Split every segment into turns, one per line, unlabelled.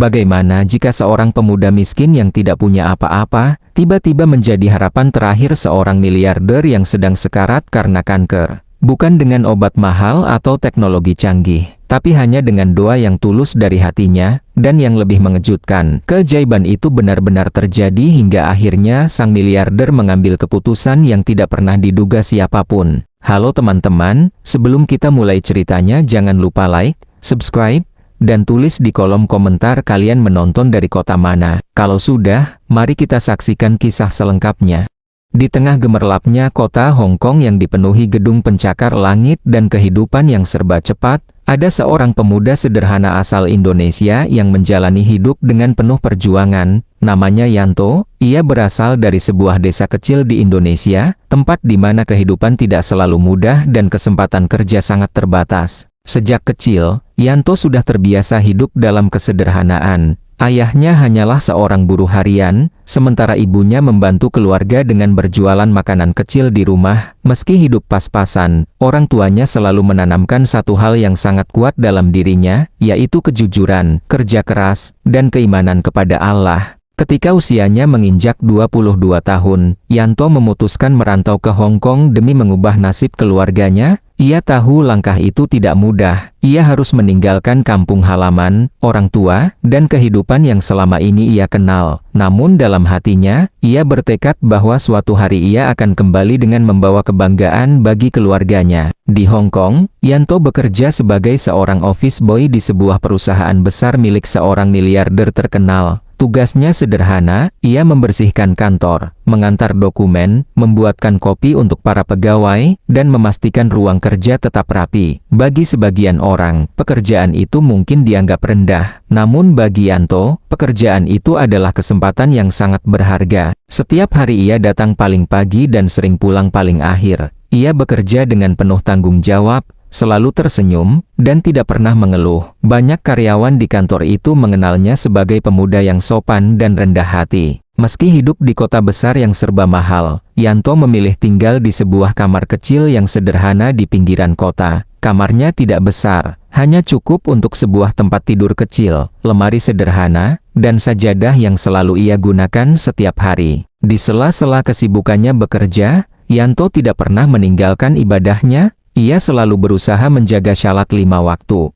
Bagaimana jika seorang pemuda miskin yang tidak punya apa-apa, tiba-tiba menjadi harapan terakhir seorang miliarder yang sedang sekarat karena kanker? Bukan dengan obat mahal atau teknologi canggih, tapi hanya dengan doa yang tulus dari hatinya. Dan yang lebih mengejutkan, keajaiban itu benar-benar terjadi hingga akhirnya sang miliarder mengambil keputusan yang tidak pernah diduga siapapun. Halo teman-teman, sebelum kita mulai ceritanya jangan lupa like, subscribe, dan tulis di kolom komentar kalian menonton dari kota mana. Kalau sudah, mari kita saksikan kisah selengkapnya. Di tengah gemerlapnya kota Hong Kong yang dipenuhi gedung pencakar langit dan kehidupan yang serba cepat, ada seorang pemuda sederhana asal Indonesia yang menjalani hidup dengan penuh perjuangan. Namanya Yanto. Ia berasal dari sebuah desa kecil di Indonesia, tempat di mana kehidupan tidak selalu mudah dan kesempatan kerja sangat terbatas. Sejak kecil, Yanto sudah terbiasa hidup dalam kesederhanaan. Ayahnya hanyalah seorang buruh harian, sementara ibunya membantu keluarga dengan berjualan makanan kecil di rumah. Meski hidup pas-pasan, orang tuanya selalu menanamkan satu hal yang sangat kuat dalam dirinya, yaitu kejujuran, kerja keras, dan keimanan kepada Allah. Ketika usianya menginjak 22 tahun, Yanto memutuskan merantau ke Hong Kong demi mengubah nasib keluarganya. Ia tahu langkah itu tidak mudah. Ia harus meninggalkan kampung halaman, orang tua, dan kehidupan yang selama ini ia kenal. Namun dalam hatinya, ia bertekad bahwa suatu hari ia akan kembali dengan membawa kebanggaan bagi keluarganya. Di Hong Kong, Yanto bekerja sebagai seorang office boy di sebuah perusahaan besar milik seorang miliarder terkenal. Tugasnya sederhana, ia membersihkan kantor, mengantar dokumen, membuatkan kopi untuk para pegawai, dan memastikan ruang kerja tetap rapi. Bagi sebagian orang, pekerjaan itu mungkin dianggap rendah. Namun bagi Yanto, pekerjaan itu adalah kesempatan yang sangat berharga. Setiap hari ia datang paling pagi dan sering pulang paling akhir. Ia bekerja dengan penuh tanggung jawab, selalu tersenyum, dan tidak pernah mengeluh. Banyak karyawan di kantor itu mengenalnya sebagai pemuda yang sopan dan rendah hati. Meski hidup di kota besar yang serba mahal, Yanto memilih tinggal di sebuah kamar kecil yang sederhana di pinggiran kota. Kamarnya tidak besar, hanya cukup untuk sebuah tempat tidur kecil, lemari sederhana, dan sajadah yang selalu ia gunakan setiap hari. Di sela-sela kesibukannya bekerja, Yanto tidak pernah meninggalkan ibadahnya. Ia selalu berusaha menjaga syalat 5 waktu.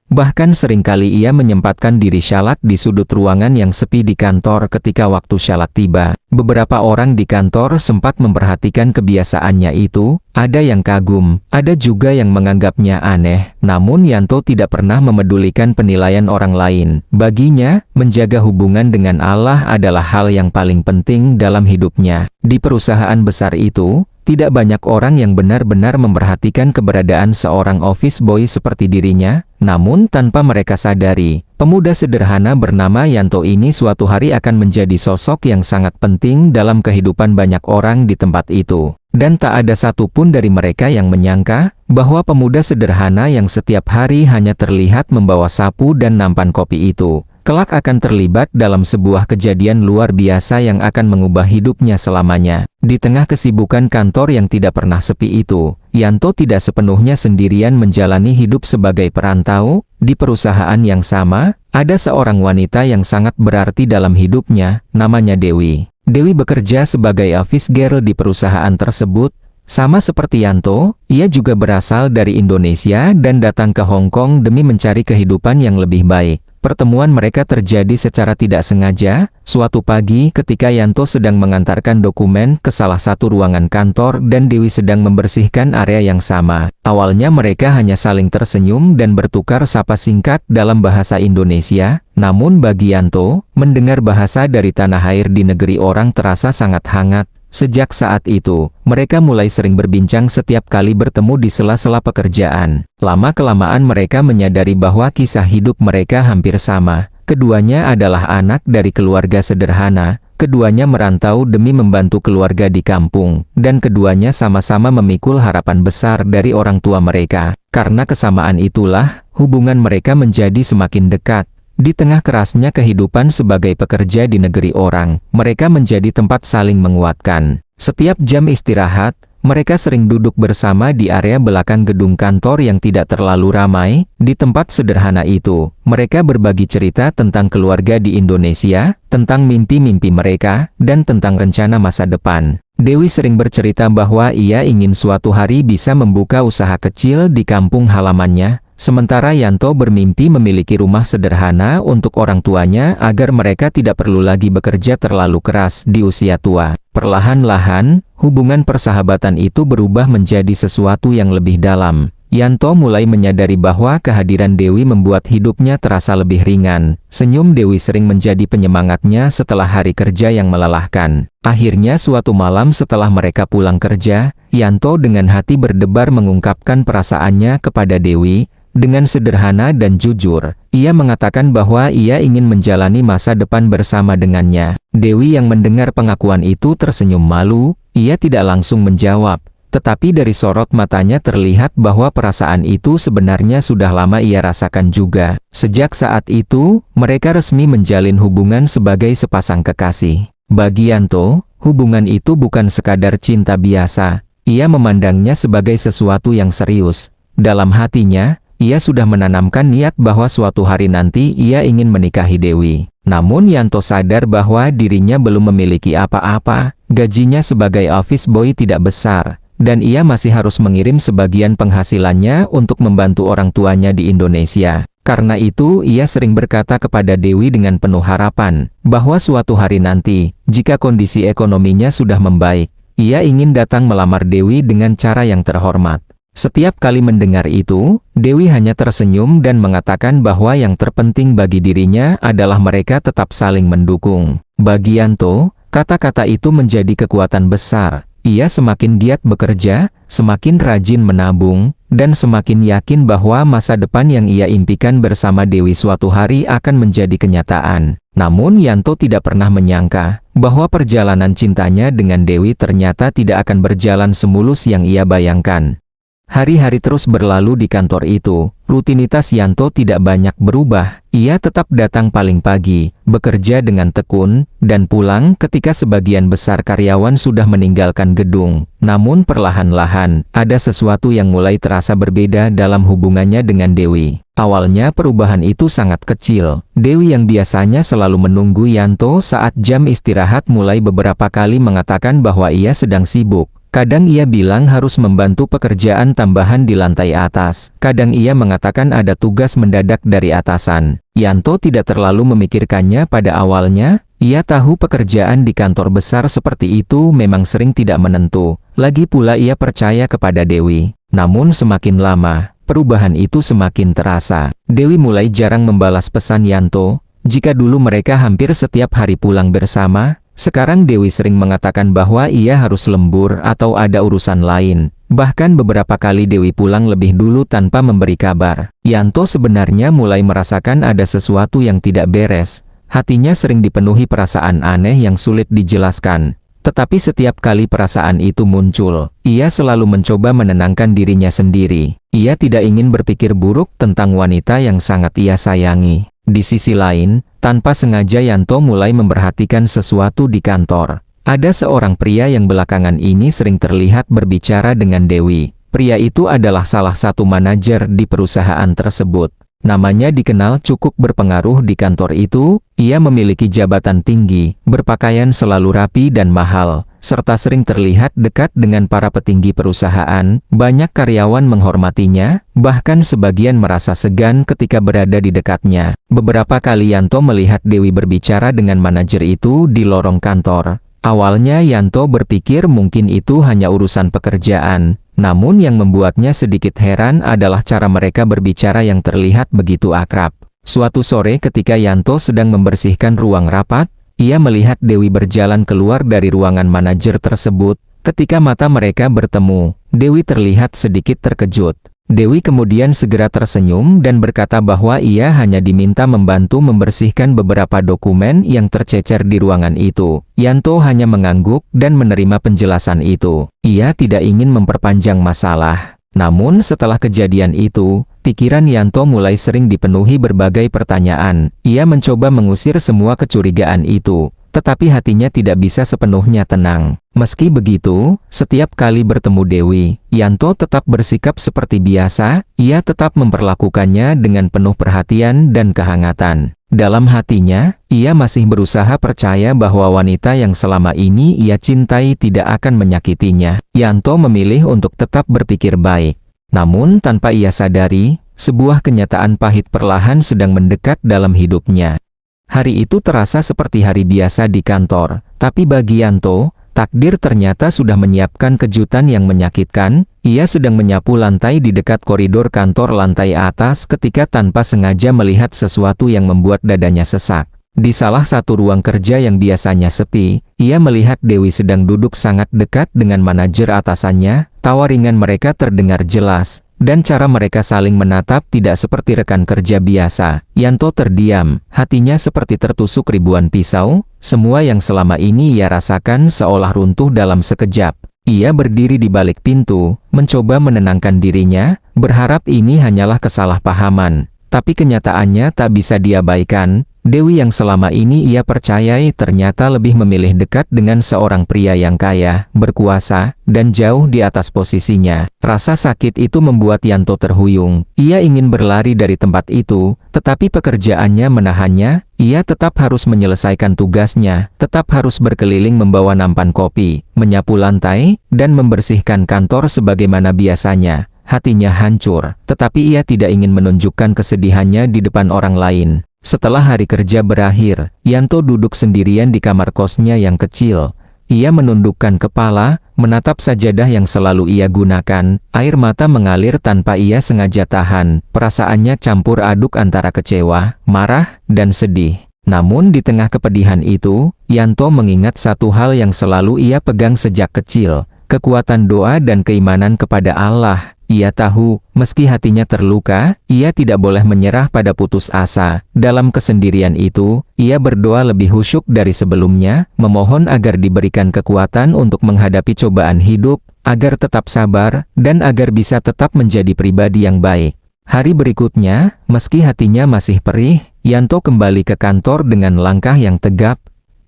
Bahkan seringkali ia menyempatkan diri syalat di sudut ruangan yang sepi di kantor ketika waktu syalat tiba. Beberapa orang di kantor sempat memperhatikan kebiasaannya itu. Ada yang kagum, ada juga yang menganggapnya aneh. Namun Yanto tidak pernah memedulikan penilaian orang lain. Baginya, menjaga hubungan dengan Allah adalah hal yang paling penting dalam hidupnya. Di perusahaan besar itu, tidak banyak orang yang benar-benar memperhatikan keberadaan seorang office boy seperti dirinya. Namun tanpa mereka sadari, pemuda sederhana bernama Yanto ini suatu hari akan menjadi sosok yang sangat penting dalam kehidupan banyak orang di tempat itu. Dan tak ada satupun dari mereka yang menyangka bahwa pemuda sederhana yang setiap hari hanya terlihat membawa sapu dan nampan kopi itu, kelak akan terlibat dalam sebuah kejadian luar biasa yang akan mengubah hidupnya selamanya. Di tengah kesibukan kantor yang tidak pernah sepi itu, Yanto tidak sepenuhnya sendirian menjalani hidup sebagai perantau. Di perusahaan yang sama, ada seorang wanita yang sangat berarti dalam hidupnya, namanya Dewi. Dewi bekerja sebagai office girl di perusahaan tersebut. Sama seperti Yanto, ia juga berasal dari Indonesia dan datang ke Hong Kong demi mencari kehidupan yang lebih baik. Pertemuan mereka terjadi secara tidak sengaja. Suatu pagi ketika Yanto sedang mengantarkan dokumen ke salah satu ruangan kantor dan Dewi sedang membersihkan area yang sama. Awalnya mereka hanya saling tersenyum dan bertukar sapa singkat dalam bahasa Indonesia. Namun bagi Yanto, mendengar bahasa dari tanah air di negeri orang terasa sangat hangat. Sejak saat itu, mereka mulai sering berbincang setiap kali bertemu di sela-sela pekerjaan. Lama-kelamaan mereka menyadari bahwa kisah hidup mereka hampir sama. Keduanya adalah anak dari keluarga sederhana, keduanya merantau demi membantu keluarga di kampung, dan keduanya sama-sama memikul harapan besar dari orang tua mereka. Karena kesamaan itulah, hubungan mereka menjadi semakin dekat. Di tengah kerasnya kehidupan sebagai pekerja di negeri orang, mereka menjadi tempat saling menguatkan. Setiap jam istirahat, Mereka sering duduk bersama di area belakang gedung kantor yang tidak terlalu ramai. Di tempat sederhana itu, mereka berbagi cerita tentang keluarga di Indonesia, tentang mimpi-mimpi mereka, dan tentang rencana masa depan. Dewi sering bercerita bahwa ia ingin suatu hari bisa membuka usaha kecil di kampung halamannya, sementara Yanto bermimpi memiliki rumah sederhana untuk orang tuanya agar mereka tidak perlu lagi bekerja terlalu keras di usia tua. Perlahan-lahan, hubungan persahabatan itu berubah menjadi sesuatu yang lebih dalam. Yanto mulai menyadari bahwa kehadiran Dewi membuat hidupnya terasa lebih ringan. Senyum Dewi sering menjadi penyemangatnya setelah hari kerja yang melelahkan. Akhirnya suatu malam setelah mereka pulang kerja, Yanto dengan hati berdebar mengungkapkan perasaannya kepada Dewi. Dengan sederhana dan jujur, ia mengatakan bahwa ia ingin menjalani masa depan bersama dengannya. Dewi yang mendengar pengakuan itu tersenyum malu. Ia tidak langsung menjawab, tetapi dari sorot matanya terlihat bahwa perasaan itu sebenarnya sudah lama ia rasakan juga. Sejak saat itu, mereka resmi menjalin hubungan sebagai sepasang kekasih. Bagi Yanto, hubungan itu bukan sekadar cinta biasa. Ia memandangnya sebagai sesuatu yang serius. Dalam hatinya, ia sudah menanamkan niat bahwa suatu hari nanti ia ingin menikahi Dewi. Namun Yanto sadar bahwa dirinya belum memiliki apa-apa, gajinya sebagai office boy tidak besar, dan ia masih harus mengirim sebagian penghasilannya untuk membantu orang tuanya di Indonesia. Karena itu ia sering berkata kepada Dewi dengan penuh harapan, bahwa suatu hari nanti, jika kondisi ekonominya sudah membaik, ia ingin datang melamar Dewi dengan cara yang terhormat. Setiap kali mendengar itu, Dewi hanya tersenyum dan mengatakan bahwa yang terpenting bagi dirinya adalah mereka tetap saling mendukung. Bagi Yanto, kata-kata itu menjadi kekuatan besar. Ia semakin giat bekerja, semakin rajin menabung, dan semakin yakin bahwa masa depan yang ia impikan bersama Dewi suatu hari akan menjadi kenyataan. Namun Yanto tidak pernah menyangka bahwa perjalanan cintanya dengan Dewi ternyata tidak akan berjalan semulus yang ia bayangkan. Hari-hari terus berlalu di kantor itu. Rutinitas Yanto tidak banyak berubah. Ia tetap datang paling pagi, bekerja dengan tekun, dan pulang ketika sebagian besar karyawan sudah meninggalkan gedung. Namun perlahan-lahan, ada sesuatu yang mulai terasa berbeda dalam hubungannya dengan Dewi. Awalnya perubahan itu sangat kecil. Dewi yang biasanya selalu menunggu Yanto saat jam istirahat mulai beberapa kali mengatakan bahwa ia sedang sibuk. Kadang ia bilang harus membantu pekerjaan tambahan di lantai atas. Kadang ia mengatakan ada tugas mendadak dari atasan. Yanto tidak terlalu memikirkannya pada awalnya. Ia tahu pekerjaan di kantor besar seperti itu memang sering tidak menentu. Lagi pula ia percaya kepada Dewi. Namun semakin lama, perubahan itu semakin terasa. Dewi mulai jarang membalas pesan Yanto. Jika dulu mereka hampir setiap hari pulang bersama, sekarang Dewi sering mengatakan bahwa ia harus lembur atau ada urusan lain. Bahkan beberapa kali Dewi pulang lebih dulu tanpa memberi kabar. Yanto sebenarnya mulai merasakan ada sesuatu yang tidak beres. Hatinya sering dipenuhi perasaan aneh yang sulit dijelaskan. Tetapi setiap kali perasaan itu muncul, ia selalu mencoba menenangkan dirinya sendiri. Ia tidak ingin berpikir buruk tentang wanita yang sangat ia sayangi. Di sisi lain, tanpa sengaja Yanto mulai memperhatikan sesuatu di kantor. Ada seorang pria yang belakangan ini sering terlihat berbicara dengan Dewi. Pria itu adalah salah satu manajer di perusahaan tersebut. Namanya dikenal cukup berpengaruh di kantor itu. Ia memiliki jabatan tinggi, berpakaian selalu rapi dan mahal, serta sering terlihat dekat dengan para petinggi perusahaan. Banyak karyawan menghormatinya, bahkan sebagian merasa segan ketika berada di dekatnya. Beberapa kali Yanto melihat Dewi berbicara dengan manajer itu di lorong kantor. Awalnya Yanto berpikir mungkin itu hanya urusan pekerjaan. Namun yang membuatnya sedikit heran adalah cara mereka berbicara yang terlihat begitu akrab. Suatu sore ketika Yanto sedang membersihkan ruang rapat, ia melihat Dewi berjalan keluar dari ruangan manajer tersebut. Ketika mata mereka bertemu, Dewi terlihat sedikit terkejut. Dewi kemudian segera tersenyum dan berkata bahwa ia hanya diminta membantu membersihkan beberapa dokumen yang tercecer di ruangan itu. Yanto hanya mengangguk dan menerima penjelasan itu. Ia tidak ingin memperpanjang masalah. Namun setelah kejadian itu, pikiran Yanto mulai sering dipenuhi berbagai pertanyaan. Ia mencoba mengusir semua kecurigaan itu. tetapi hatinya tidak bisa sepenuhnya tenang. Meski begitu, setiap kali bertemu Dewi, Yanto tetap bersikap seperti biasa, ia tetap memperlakukannya dengan penuh perhatian dan kehangatan. Dalam hatinya, ia masih berusaha percaya bahwa wanita yang selama ini ia cintai tidak akan menyakitinya. Yanto memilih untuk tetap berpikir baik. Namun tanpa ia sadari, sebuah kenyataan pahit perlahan sedang mendekat dalam hidupnya. Hari itu terasa seperti hari biasa di kantor, tapi bagi Yanto, takdir ternyata sudah menyiapkan kejutan yang menyakitkan. Ia sedang menyapu lantai di dekat koridor kantor lantai atas ketika tanpa sengaja melihat sesuatu yang membuat dadanya sesak. Di salah satu ruang kerja yang biasanya sepi, ia melihat Dewi sedang duduk sangat dekat dengan manajer atasannya. Tawa ringan mereka terdengar jelas, dan cara mereka saling menatap tidak seperti rekan kerja biasa. Yanto terdiam, hatinya seperti tertusuk ribuan pisau. Semua yang selama ini ia rasakan seolah runtuh dalam sekejap. Ia berdiri di balik pintu, mencoba menenangkan dirinya, berharap ini hanyalah kesalahpahaman. Tapi kenyataannya tak bisa diabaikan. Dewi yang selama ini ia percayai ternyata lebih memilih dekat dengan seorang pria yang kaya, berkuasa, dan jauh di atas posisinya. Rasa sakit itu membuat Yanto terhuyung. Ia ingin berlari dari tempat itu, tetapi pekerjaannya menahannya. Ia tetap harus menyelesaikan tugasnya, tetap harus berkeliling membawa nampan kopi, menyapu lantai, dan membersihkan kantor sebagaimana biasanya. Hatinya hancur, tetapi ia tidak ingin menunjukkan kesedihannya di depan orang lain. Setelah hari kerja berakhir, Yanto duduk sendirian di kamar kosnya yang kecil. Ia menundukkan kepala, menatap sajadah yang selalu ia gunakan. Air mata mengalir tanpa ia sengaja tahan. Perasaannya campur aduk antara kecewa, marah, dan sedih. Namun di tengah kepedihan itu, Yanto mengingat satu hal yang selalu ia pegang sejak kecil, kekuatan doa dan keimanan kepada Allah. Ia tahu, meski hatinya terluka, ia tidak boleh menyerah pada putus asa. Dalam kesendirian itu, ia berdoa lebih khusyuk dari sebelumnya, memohon agar diberikan kekuatan untuk menghadapi cobaan hidup, agar tetap sabar, dan agar bisa tetap menjadi pribadi yang baik. Hari berikutnya, meski hatinya masih perih, Yanto kembali ke kantor dengan langkah yang tegap.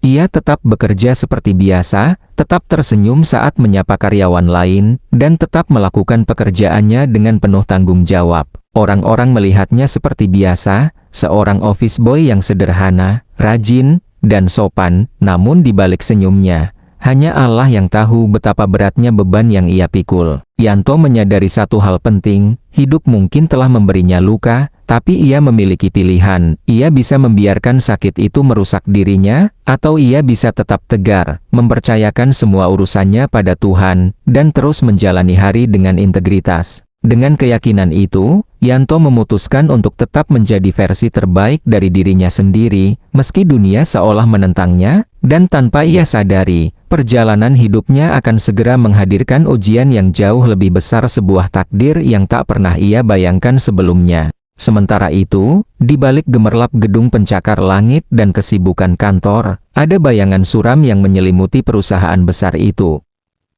Ia tetap bekerja seperti biasa, tetap tersenyum saat menyapa karyawan lain, dan tetap melakukan pekerjaannya dengan penuh tanggung jawab. Orang-orang melihatnya seperti biasa, seorang office boy yang sederhana, rajin, dan sopan. Namun di balik senyumnya, hanya Allah yang tahu betapa beratnya beban yang ia pikul. Yanto menyadari satu hal penting, hidup mungkin telah memberinya luka, tapi ia memiliki pilihan. Ia bisa membiarkan sakit itu merusak dirinya, atau ia bisa tetap tegar, mempercayakan semua urusannya pada Tuhan, dan terus menjalani hari dengan integritas. Dengan keyakinan itu, Yanto memutuskan untuk tetap menjadi versi terbaik dari dirinya sendiri, meski dunia seolah menentangnya, dan tanpa ia sadari, perjalanan hidupnya akan segera menghadirkan ujian yang jauh lebih besar, sebuah takdir yang tak pernah ia bayangkan sebelumnya. Sementara itu, di balik gemerlap gedung pencakar langit dan kesibukan kantor, ada bayangan suram yang menyelimuti perusahaan besar itu.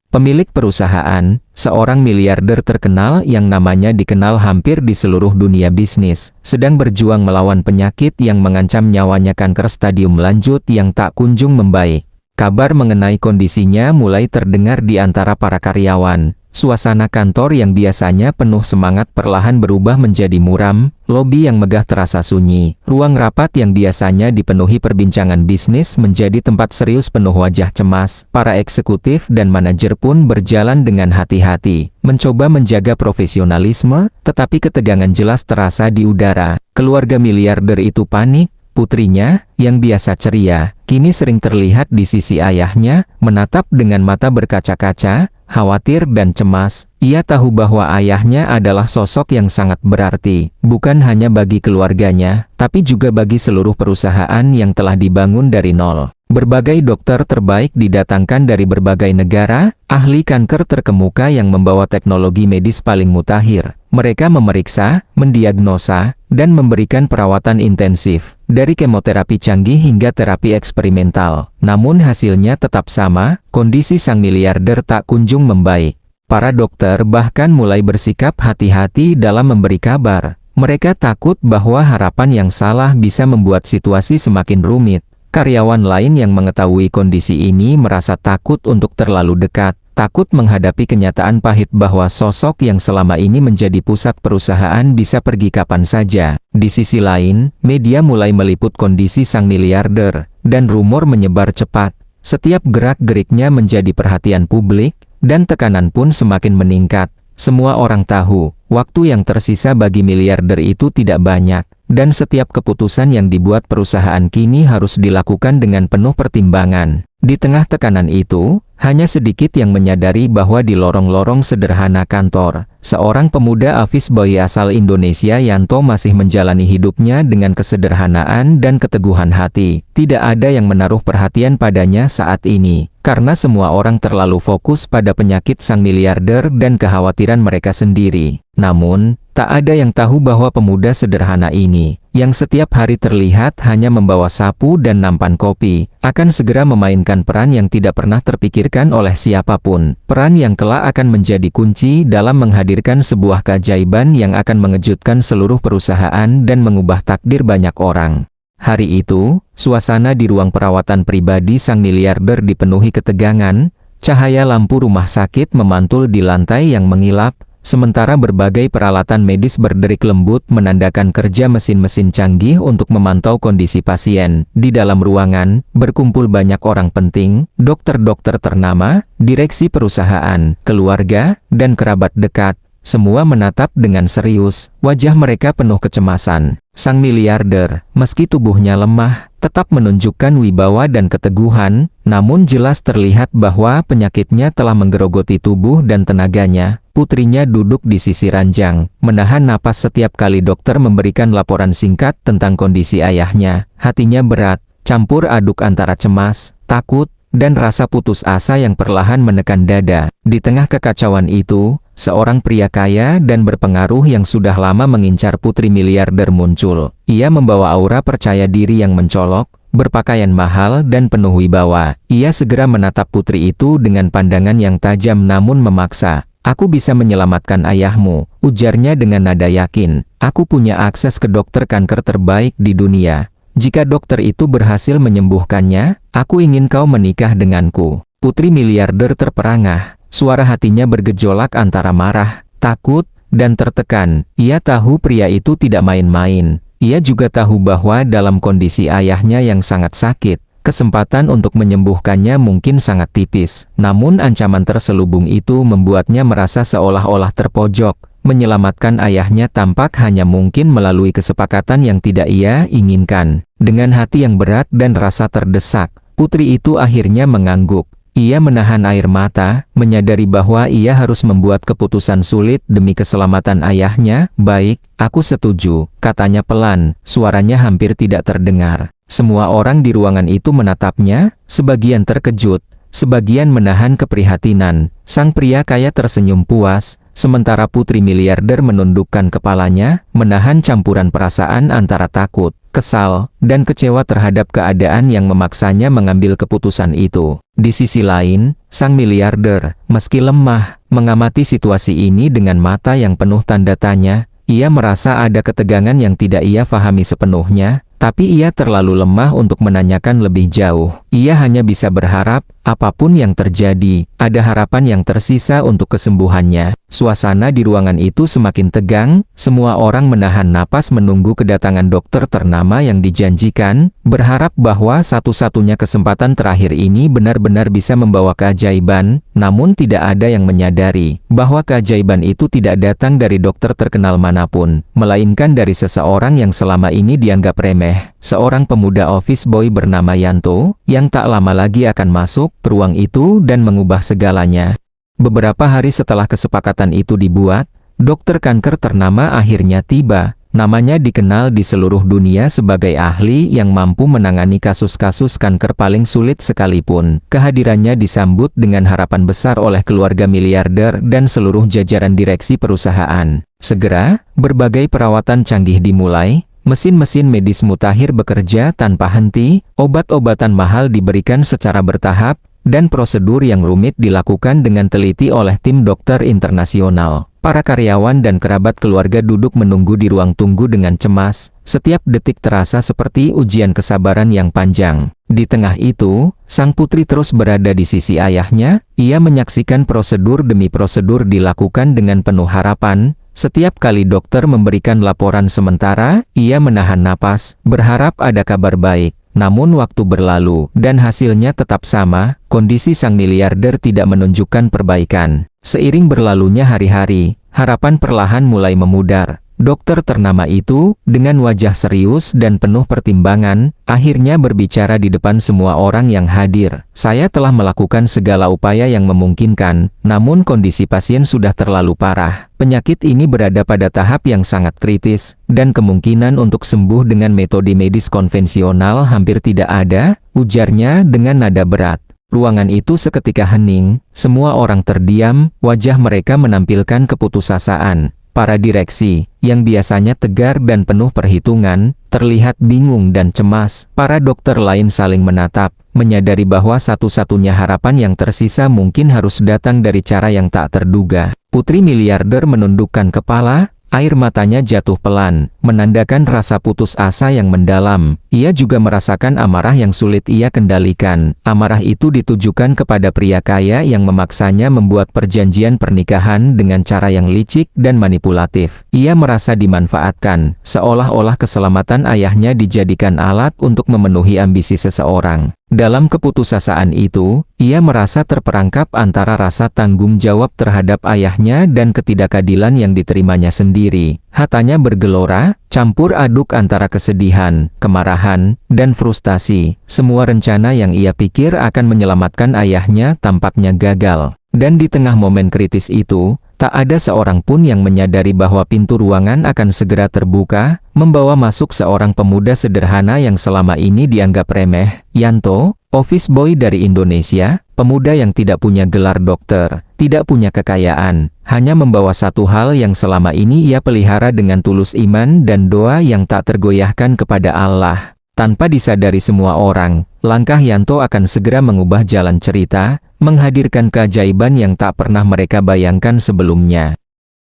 Pemilik perusahaan, seorang miliarder terkenal yang namanya dikenal hampir di seluruh dunia bisnis, sedang berjuang melawan penyakit yang mengancam nyawanya, kanker stadium lanjut yang tak kunjung membaik. Kabar mengenai kondisinya mulai terdengar di antara para karyawan. Suasana kantor yang biasanya penuh semangat perlahan berubah menjadi muram, lobi yang megah terasa sunyi, ruang rapat yang biasanya dipenuhi perbincangan bisnis menjadi tempat serius penuh wajah cemas. Para eksekutif dan manajer pun berjalan dengan hati-hati, mencoba menjaga profesionalisme, tetapi ketegangan jelas terasa di udara. Keluarga miliarder itu panik. Putrinya, yang biasa ceria, kini sering terlihat di sisi ayahnya, menatap dengan mata berkaca-kaca, khawatir dan cemas. Ia tahu bahwa ayahnya adalah sosok yang sangat berarti, bukan hanya bagi keluarganya, tapi juga bagi seluruh perusahaan yang telah dibangun dari nol. Berbagai dokter terbaik didatangkan dari berbagai negara, ahli kanker terkemuka yang membawa teknologi medis paling mutakhir. Mereka memeriksa, mendiagnosa, dan memberikan perawatan intensif, dari kemoterapi canggih hingga terapi eksperimental. Namun hasilnya tetap sama, kondisi sang miliarder tak kunjung membaik. Para dokter bahkan mulai bersikap hati-hati dalam memberi kabar. Mereka takut bahwa harapan yang salah bisa membuat situasi semakin rumit. Karyawan lain yang mengetahui kondisi ini merasa takut untuk terlalu dekat, takut menghadapi kenyataan pahit bahwa sosok yang selama ini menjadi pusat perusahaan bisa pergi kapan saja. Di sisi lain, media mulai meliput kondisi sang miliarder, dan rumor menyebar cepat. Setiap gerak-geriknya menjadi perhatian publik, dan tekanan pun semakin meningkat. Semua orang tahu, waktu yang tersisa bagi miliarder itu tidak banyak, dan setiap keputusan yang dibuat perusahaan kini harus dilakukan dengan penuh pertimbangan. Di tengah tekanan itu, hanya sedikit yang menyadari bahwa di lorong-lorong sederhana kantor, seorang pemuda office boy asal Indonesia Yanto masih menjalani hidupnya dengan kesederhanaan dan keteguhan hati. Tidak ada yang menaruh perhatian padanya saat ini, karena semua orang terlalu fokus pada penyakit sang miliarder dan kekhawatiran mereka sendiri. Namun, tak ada yang tahu bahwa pemuda sederhana ini, yang setiap hari terlihat hanya membawa sapu dan nampan kopi, akan segera memainkan peran yang tidak pernah terpikirkan oleh siapapun. Peran yang kelak akan menjadi kunci dalam menghadirkan sebuah keajaiban yang akan mengejutkan seluruh perusahaan dan mengubah takdir banyak orang. Hari itu, suasana di ruang perawatan pribadi sang miliarder dipenuhi ketegangan. Cahaya lampu rumah sakit memantul di lantai yang mengilap, sementara berbagai peralatan medis berderik lembut menandakan kerja mesin-mesin canggih untuk memantau kondisi pasien. Di dalam ruangan, berkumpul banyak orang penting, dokter-dokter ternama, direksi perusahaan, keluarga, dan kerabat dekat. Semua menatap dengan serius, wajah mereka penuh kecemasan. Sang miliarder, meski tubuhnya lemah, tetap menunjukkan wibawa dan keteguhan, namun jelas terlihat bahwa penyakitnya telah menggerogoti tubuh dan tenaganya. Putrinya duduk di sisi ranjang, menahan napas setiap kali dokter memberikan laporan singkat tentang kondisi ayahnya. Hatinya berat, campur aduk antara cemas, takut, dan rasa putus asa yang perlahan menekan dada. Di tengah kekacauan itu, seorang pria kaya dan berpengaruh yang sudah lama mengincar putri miliarder muncul. Ia membawa aura percaya diri yang mencolok, berpakaian mahal dan penuh wibawa. Ia segera menatap putri itu dengan pandangan yang tajam namun memaksa. "Aku bisa menyelamatkan ayahmu," ujarnya dengan nada yakin. "Aku punya akses ke dokter kanker terbaik di dunia. Jika dokter itu berhasil menyembuhkannya, aku ingin kau menikah denganku." Putri miliarder terperangah. Suara hatinya bergejolak antara marah, takut, dan tertekan. Ia tahu pria itu tidak main-main. Ia juga tahu bahwa dalam kondisi ayahnya yang sangat sakit, kesempatan untuk menyembuhkannya mungkin sangat tipis. Namun ancaman terselubung itu membuatnya merasa seolah-olah terpojok. Menyelamatkan ayahnya tampak hanya mungkin melalui kesepakatan yang tidak ia inginkan. Dengan hati yang berat dan rasa terdesak, putri itu akhirnya mengangguk. Ia menahan air mata, menyadari bahwa ia harus membuat keputusan sulit demi keselamatan ayahnya. "Baik, aku setuju," katanya pelan, suaranya hampir tidak terdengar. Semua orang di ruangan itu menatapnya, sebagian terkejut, sebagian menahan keprihatinan. Sang pria kaya tersenyum puas, sementara putri miliarder menundukkan kepalanya, menahan campuran perasaan antara takut, kesal, dan kecewa terhadap keadaan yang memaksanya mengambil keputusan itu. Di sisi lain, sang miliarder, meski lemah, mengamati situasi ini dengan mata yang penuh tanda tanya. Ia merasa ada ketegangan yang tidak ia pahami sepenuhnya, tapi ia terlalu lemah untuk menanyakan lebih jauh. Ia hanya bisa berharap, apapun yang terjadi, ada harapan yang tersisa untuk kesembuhannya. Suasana di ruangan itu semakin tegang, semua orang menahan napas menunggu kedatangan dokter ternama yang dijanjikan, berharap bahwa satu-satunya kesempatan terakhir ini benar-benar bisa membawa keajaiban. Namun tidak ada yang menyadari bahwa keajaiban itu tidak datang dari dokter terkenal manapun, melainkan dari seseorang yang selama ini dianggap remeh. Seorang pemuda office boy bernama Yanto, yang tak lama lagi akan masuk ke ruang itu dan mengubah segalanya. Beberapa hari setelah kesepakatan itu dibuat, dokter kanker ternama akhirnya tiba. Namanya dikenal di seluruh dunia sebagai ahli yang mampu menangani kasus-kasus kanker paling sulit sekalipun. Kehadirannya disambut dengan harapan besar oleh keluarga miliarder dan seluruh jajaran direksi perusahaan. Segera, berbagai perawatan canggih dimulai. Mesin-mesin medis mutakhir bekerja tanpa henti, obat-obatan mahal diberikan secara bertahap, dan prosedur yang rumit dilakukan dengan teliti oleh tim dokter internasional. Para karyawan dan kerabat keluarga duduk menunggu di ruang tunggu dengan cemas. Setiap detik terasa seperti ujian kesabaran yang panjang. Di tengah itu, sang putri terus berada di sisi ayahnya. Ia menyaksikan prosedur demi prosedur dilakukan dengan penuh harapan. Setiap kali dokter memberikan laporan sementara, ia menahan napas, berharap ada kabar baik. Namun waktu berlalu, dan hasilnya tetap sama. Kondisi sang miliarder tidak menunjukkan perbaikan. Seiring berlalunya hari-hari, harapan perlahan mulai memudar. Dokter ternama itu, dengan wajah serius dan penuh pertimbangan, akhirnya berbicara di depan semua orang yang hadir. Saya telah melakukan segala upaya yang memungkinkan, namun kondisi pasien sudah terlalu parah. Penyakit ini berada pada tahap yang sangat kritis, dan kemungkinan untuk sembuh dengan metode medis konvensional hampir tidak ada, ujarnya dengan nada berat. Ruangan itu seketika hening, semua orang terdiam, wajah mereka menampilkan keputusasaan. Para direksi, yang biasanya tegar dan penuh perhitungan, terlihat bingung dan cemas. Para dokter lain saling menatap, menyadari bahwa satu-satunya harapan yang tersisa mungkin harus datang dari cara yang tak terduga. Putri miliarder menundukkan kepala, air matanya jatuh pelan, menandakan rasa putus asa yang mendalam. Ia juga merasakan amarah yang sulit ia kendalikan. Amarah itu ditujukan kepada pria kaya yang memaksanya membuat perjanjian pernikahan dengan cara yang licik dan manipulatif. Ia merasa dimanfaatkan, seolah-olah keselamatan ayahnya dijadikan alat untuk memenuhi ambisi seseorang. Dalam keputusasaan itu, ia merasa terperangkap antara rasa tanggung jawab terhadap ayahnya dan ketidakadilan yang diterimanya sendiri. Hatanya bergelora, campur aduk antara kesedihan, kemarahan, dan frustasi. Semua rencana yang ia pikir akan menyelamatkan ayahnya tampaknya gagal. Dan di tengah momen kritis itu, tak ada seorang pun yang menyadari bahwa pintu ruangan akan segera terbuka, membawa masuk seorang pemuda sederhana yang selama ini dianggap remeh. Yanto, office boy dari Indonesia, pemuda yang tidak punya gelar dokter, tidak punya kekayaan, hanya membawa satu hal yang selama ini ia pelihara dengan tulus iman dan doa yang tak tergoyahkan kepada Allah. Tanpa disadari semua orang, langkah Yanto akan segera mengubah jalan cerita, menghadirkan keajaiban yang tak pernah mereka bayangkan sebelumnya.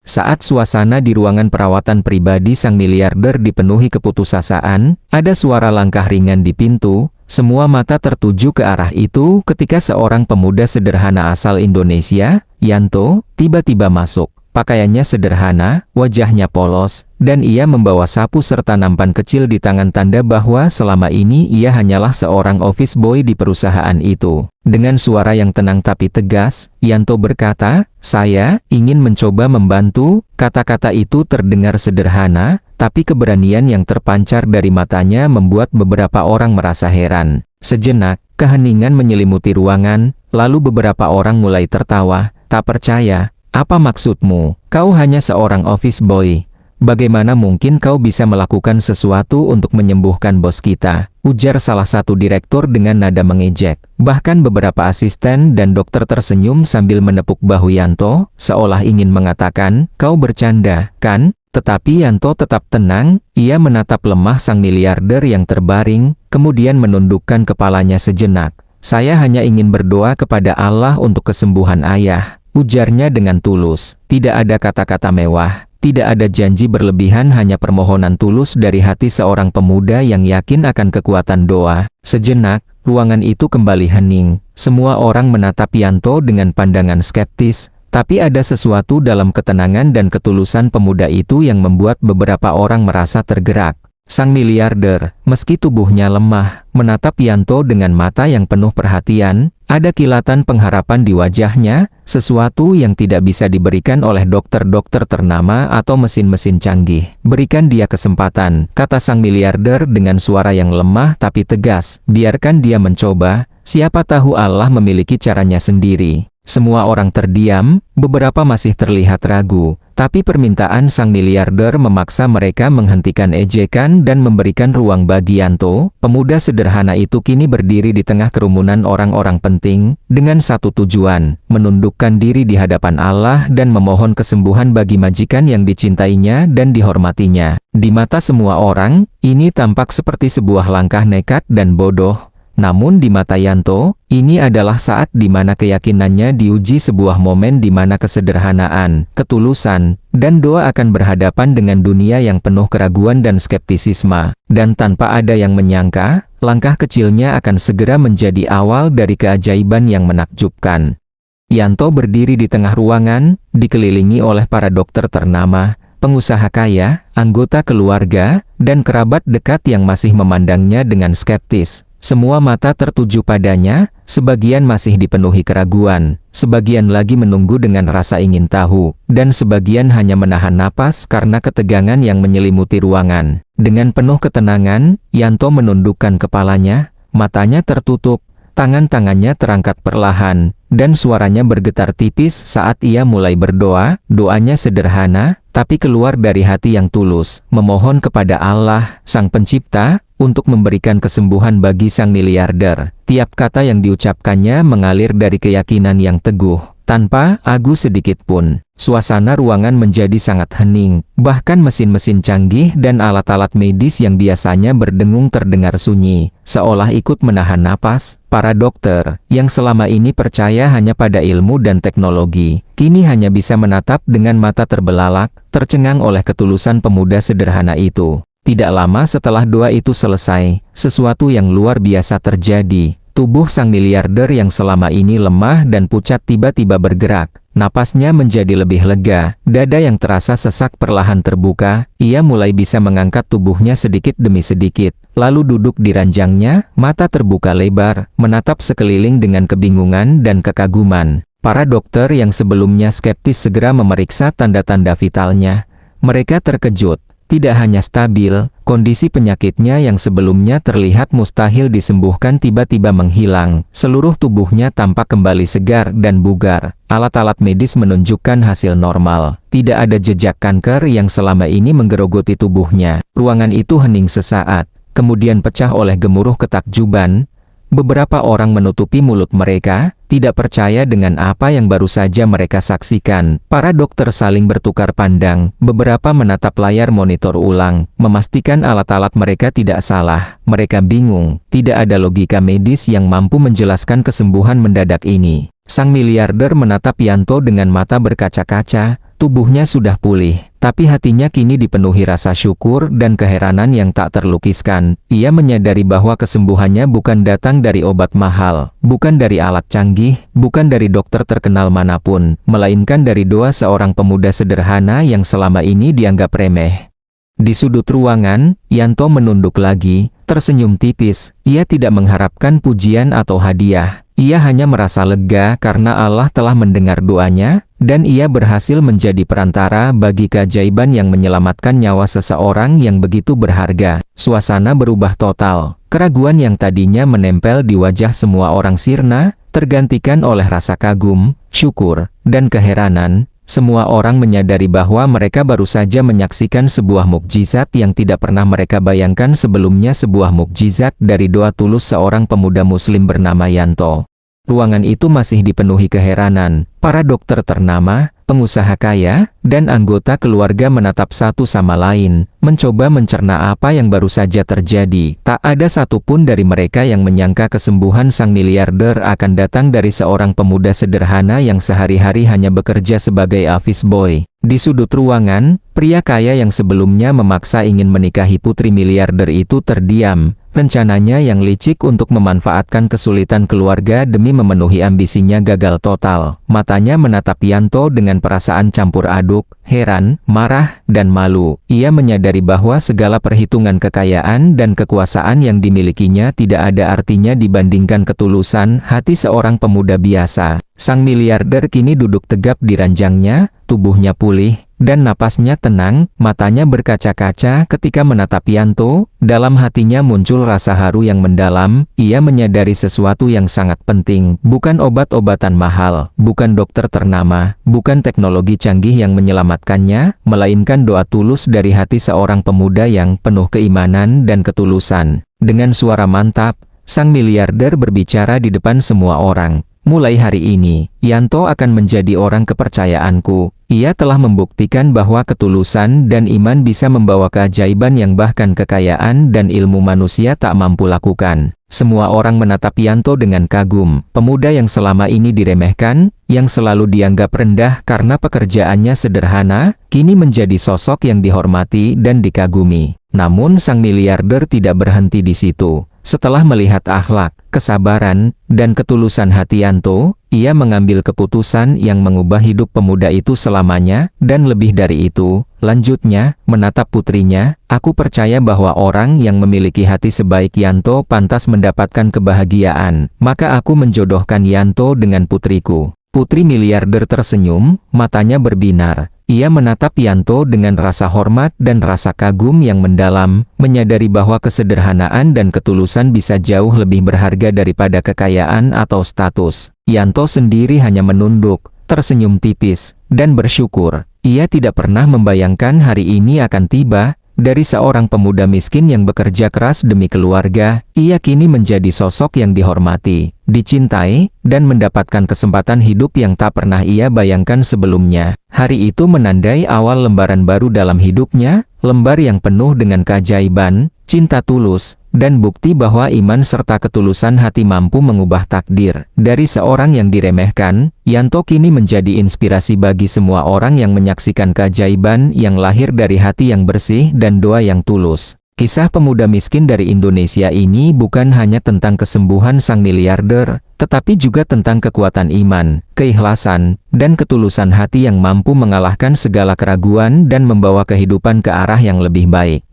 Saat suasana di ruangan perawatan pribadi sang miliarder dipenuhi keputusasaan, ada suara langkah ringan di pintu. Semua mata tertuju ke arah itu ketika seorang pemuda sederhana asal Indonesia, Yanto, tiba-tiba masuk. Pakaiannya sederhana, wajahnya polos, dan ia membawa sapu serta nampan kecil di tangan, tanda bahwa selama ini ia hanyalah seorang office boy di perusahaan itu. Dengan suara yang tenang tapi tegas, Yanto berkata, "Saya ingin mencoba membantu." Kata-kata itu terdengar sederhana, tapi keberanian yang terpancar dari matanya membuat beberapa orang merasa heran. Sejenak, keheningan menyelimuti ruangan, lalu beberapa orang mulai tertawa. "Tak percaya. Apa maksudmu? Kau hanya seorang office boy. Bagaimana mungkin kau bisa melakukan sesuatu untuk menyembuhkan bos kita?" ujar salah satu direktur dengan nada mengejek. Bahkan beberapa asisten dan dokter tersenyum sambil menepuk bahu Yanto, seolah ingin mengatakan, "Kau bercanda, kan?" Tetapi Yanto tetap tenang. Ia menatap lemah sang miliarder yang terbaring, kemudian menundukkan kepalanya sejenak. "Saya hanya ingin berdoa kepada Allah untuk kesembuhan ayah," ujarnya dengan tulus. Tidak ada kata-kata mewah, tidak ada janji berlebihan, hanya permohonan tulus dari hati seorang pemuda yang yakin akan kekuatan doa. Sejenak, ruangan itu kembali hening. Semua orang menatap Yanto dengan pandangan skeptis, tapi ada sesuatu dalam ketenangan dan ketulusan pemuda itu yang membuat beberapa orang merasa tergerak. Sang miliarder, meski tubuhnya lemah, menatap Yanto dengan mata yang penuh perhatian. Ada kilatan pengharapan di wajahnya, sesuatu yang tidak bisa diberikan oleh dokter-dokter ternama atau mesin-mesin canggih. "Berikan dia kesempatan," kata sang miliarder dengan suara yang lemah tapi tegas. "Biarkan dia mencoba, siapa tahu Allah memiliki caranya sendiri." Semua orang terdiam, beberapa masih terlihat ragu, tapi permintaan sang miliarder memaksa mereka menghentikan ejekan dan memberikan ruang bagi Yanto. Pemuda sederhana itu kini berdiri di tengah kerumunan orang-orang penting, dengan satu tujuan, menundukkan diri di hadapan Allah dan memohon kesembuhan bagi majikan yang dicintainya dan dihormatinya. Di mata semua orang, ini tampak seperti sebuah langkah nekat dan bodoh. Namun di mata Yanto, ini adalah saat di mana keyakinannya diuji, sebuah momen di mana kesederhanaan, ketulusan, dan doa akan berhadapan dengan dunia yang penuh keraguan dan skeptisisme. Dan tanpa ada yang menyangka, langkah kecilnya akan segera menjadi awal dari keajaiban yang menakjubkan. Yanto berdiri di tengah ruangan, dikelilingi oleh para dokter ternama, pengusaha kaya, anggota keluarga, dan kerabat dekat yang masih memandangnya dengan skeptis. Semua mata tertuju padanya, sebagian masih dipenuhi keraguan, sebagian lagi menunggu dengan rasa ingin tahu, dan sebagian hanya menahan napas karena ketegangan yang menyelimuti ruangan. Dengan penuh ketenangan, Yanto menundukkan kepalanya, matanya tertutup, tangan-tangannya terangkat perlahan, dan suaranya bergetar tipis saat ia mulai berdoa. Doanya sederhana, tapi keluar dari hati yang tulus, memohon kepada Allah, Sang Pencipta, untuk memberikan kesembuhan bagi sang miliarder. Tiap kata yang diucapkannya mengalir dari keyakinan yang teguh, tanpa ragu sedikit pun. Suasana ruangan menjadi sangat hening, bahkan mesin-mesin canggih dan alat-alat medis yang biasanya berdengung terdengar sunyi, seolah ikut menahan napas. Para dokter, yang selama ini percaya hanya pada ilmu dan teknologi, kini hanya bisa menatap dengan mata terbelalak, tercengang oleh ketulusan pemuda sederhana itu. Tidak lama setelah doa itu selesai, sesuatu yang luar biasa terjadi. Tubuh sang miliarder yang selama ini lemah dan pucat tiba-tiba bergerak. Napasnya menjadi lebih lega, dada yang terasa sesak perlahan terbuka, ia mulai bisa mengangkat tubuhnya sedikit demi sedikit, lalu duduk di ranjangnya, mata terbuka lebar, menatap sekeliling dengan kebingungan dan kekaguman. Para dokter yang sebelumnya skeptis segera memeriksa tanda-tanda vitalnya. Mereka terkejut. Tidak hanya stabil, kondisi penyakitnya yang sebelumnya terlihat mustahil disembuhkan tiba-tiba menghilang. Seluruh tubuhnya tampak kembali segar dan bugar. Alat-alat medis menunjukkan hasil normal. Tidak ada jejak kanker yang selama ini menggerogoti tubuhnya. Ruangan itu hening sesaat, kemudian pecah oleh gemuruh ketakjuban. Beberapa orang menutupi mulut mereka, tidak percaya dengan apa yang baru saja mereka saksikan. Para dokter saling bertukar pandang, beberapa menatap layar monitor ulang, memastikan alat-alat mereka tidak salah. Mereka bingung, tidak ada logika medis yang mampu menjelaskan kesembuhan mendadak ini. Sang miliarder menatap Yanto dengan mata berkaca-kaca, tubuhnya sudah pulih, tapi hatinya kini dipenuhi rasa syukur dan keheranan yang tak terlukiskan. Ia menyadari bahwa kesembuhannya bukan datang dari obat mahal, bukan dari alat canggih, bukan dari dokter terkenal manapun, melainkan dari doa seorang pemuda sederhana yang selama ini dianggap remeh. Di sudut ruangan, Yanto menunduk lagi, tersenyum tipis. Ia tidak mengharapkan pujian atau hadiah. Ia hanya merasa lega karena Allah telah mendengar doanya, dan ia berhasil menjadi perantara bagi keajaiban yang menyelamatkan nyawa seseorang yang begitu berharga. Suasana berubah total. Keraguan yang tadinya menempel di wajah semua orang sirna, tergantikan oleh rasa kagum, syukur, dan keheranan. Semua orang menyadari bahwa mereka baru saja menyaksikan sebuah mukjizat yang tidak pernah mereka bayangkan sebelumnya, sebuah mukjizat dari doa tulus seorang pemuda muslim bernama Yanto. Ruangan itu masih dipenuhi keheranan. Para dokter ternama, pengusaha kaya, dan anggota keluarga menatap satu sama lain, mencoba mencerna apa yang baru saja terjadi. Tak ada satupun dari mereka yang menyangka kesembuhan sang miliarder akan datang dari seorang pemuda sederhana yang sehari-hari hanya bekerja sebagai office boy. Di sudut ruangan, pria kaya yang sebelumnya memaksa ingin menikahi putri miliarder itu terdiam. Rencananya yang licik untuk memanfaatkan kesulitan keluarga demi memenuhi ambisinya gagal total. Matanya menatap Yanto dengan perasaan campur aduk, heran, marah, dan malu. Ia menyadari bahwa segala perhitungan kekayaan dan kekuasaan yang dimilikinya tidak ada artinya dibandingkan ketulusan hati seorang pemuda biasa. Sang miliarder kini duduk tegap di ranjangnya, tubuhnya pulih, dan napasnya tenang, matanya berkaca-kaca ketika menatap Yanto. Dalam hatinya muncul rasa haru yang mendalam. Ia menyadari sesuatu yang sangat penting, bukan obat-obatan mahal, bukan dokter ternama, bukan teknologi canggih yang menyelamatkannya, melainkan doa tulus dari hati seorang pemuda yang penuh keimanan dan ketulusan. Dengan suara mantap, sang miliarder berbicara di depan semua orang. Mulai hari ini, Yanto akan menjadi orang kepercayaanku. Ia telah membuktikan bahwa ketulusan dan iman bisa membawa keajaiban yang bahkan kekayaan dan ilmu manusia tak mampu lakukan. Semua orang menatap Yanto dengan kagum. Pemuda yang selama ini diremehkan, yang selalu dianggap rendah karena pekerjaannya sederhana, kini menjadi sosok yang dihormati dan dikagumi. Namun sang miliarder tidak berhenti di situ. Setelah melihat akhlak, kesabaran, dan ketulusan hati Yanto, ia mengambil keputusan yang mengubah hidup pemuda itu selamanya, dan lebih dari itu, lanjutnya, menatap putrinya, aku percaya bahwa orang yang memiliki hati sebaik Yanto pantas mendapatkan kebahagiaan, maka aku menjodohkan Yanto dengan putriku. Putri miliarder tersenyum, matanya berbinar. Ia menatap Yanto dengan rasa hormat dan rasa kagum yang mendalam, menyadari bahwa kesederhanaan dan ketulusan bisa jauh lebih berharga daripada kekayaan atau status. Yanto sendiri hanya menunduk, tersenyum tipis, dan bersyukur. Ia tidak pernah membayangkan hari ini akan tiba. Dari seorang pemuda miskin yang bekerja keras demi keluarga, ia kini menjadi sosok yang dihormati, dicintai, dan mendapatkan kesempatan hidup yang tak pernah ia bayangkan sebelumnya. Hari itu menandai awal lembaran baru dalam hidupnya, lembar yang penuh dengan keajaiban, cinta tulus, dan bukti bahwa iman serta ketulusan hati mampu mengubah takdir. Dari seorang yang diremehkan, Yanto kini menjadi inspirasi bagi semua orang yang menyaksikan keajaiban yang lahir dari hati yang bersih dan doa yang tulus. Kisah pemuda miskin dari Indonesia ini bukan hanya tentang kesembuhan sang miliarder, tetapi juga tentang kekuatan iman, keikhlasan, dan ketulusan hati yang mampu mengalahkan segala keraguan dan membawa kehidupan ke arah yang lebih baik.